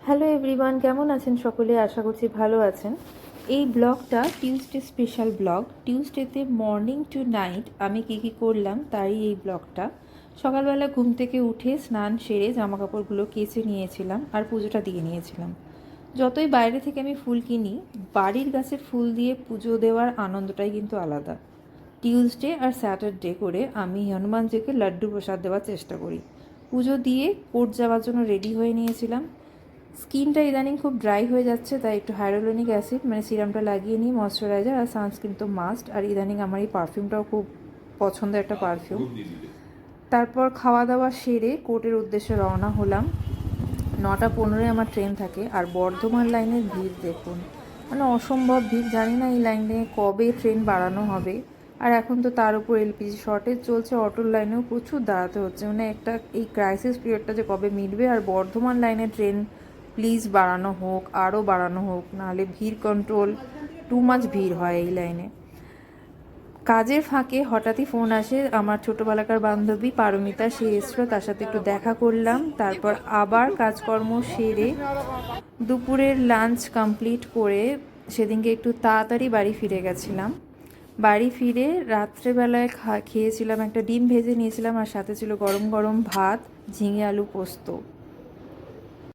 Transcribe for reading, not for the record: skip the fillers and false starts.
Hello everyone, কেমন আছেন সকলে? আশা করছি ভালো আছেন। এই ব্লগটা টিউসডে স্পেশাল ব্লগ। টিউসডেতে মর্নিং টু নাইট আমি কী করলাম তারই এই ব্লগটা। সকালবেলা ঘুম থেকে উঠে স্নান সেরে জামাকাপড়গুলো কেচে নিয়েছিলাম আর পুজোটা দিয়ে নিয়েছিলাম। যতই বাইরে থেকে আমি ফুল কিনি, বাড়ির গাছের ফুল দিয়ে পুজো দেওয়ার আনন্দটাই কিন্তু আলাদা। টিউসডে আর স্যাটারডে করে আমি হনুমানজিকে লাড্ডু প্রসাদ দেওয়ার চেষ্টা করি। পুজো দিয়ে কোর্ট যাওয়ার জন্য রেডি হয়ে নিয়েছিলাম। স্কিনটা ইদানিং খুব ড্রাই হয়ে যাচ্ছে, তাই একটু হাইড্রোলনিক অ্যাসিড মানে সিরামটা লাগিয়ে নিই, ময়শ্চারাইজার আর সানস্ক্রিন তো মাস্ট। আর ইদানিং আমার এই পারফিউমটাও খুব পছন্দের একটা পারফিউম। তারপর খাওয়া দাওয়া সেরে কোর্টের উদ্দেশ্যে রওনা হলাম। 9:15 আমার ট্রেন থাকে। আর বর্ধমান লাইনের ভিড় দেখুন, মানে অসম্ভব ভিড়। জানি না এই লাইনে কবে ট্রেন বাড়ানো হবে। আর এখন তো তার উপর এলপিজি শর্টেজ চলছে, অটোর লাইনেও প্রচুর দাঁড়াতে হচ্ছে। মানে একটা এই ক্রাইসিস পিরিয়ডটা যে কবে মিটবে। আর বর্ধমান লাইনের ট্রেন প্লিজ বাড়ানো হোক, আরও বাড়ানো হোক, নাহলে ভিড় কন্ট্রোল, টু মাচ ভিড় হয় এই লাইনে। কাজের ফাঁকে হঠাৎই ফোন আসে আমার ছোটোবেলাকার বান্ধবী পারমিতা, সে এসলো, তার সাথে একটু দেখা করলাম। তারপর আবার কাজকর্ম সেরে দুপুরের লাঞ্চ কমপ্লিট করে সেদিনকে একটু তাড়াতাড়ি বাড়ি ফিরে গেছিলাম। বাড়ি ফিরে রাত্রেবেলায় খেয়েছিলাম, একটা ডিম ভেজে নিয়েছিলাম, আর সাথে ছিল গরম গরম ভাত, ঝিঙে আলু পোস্ত।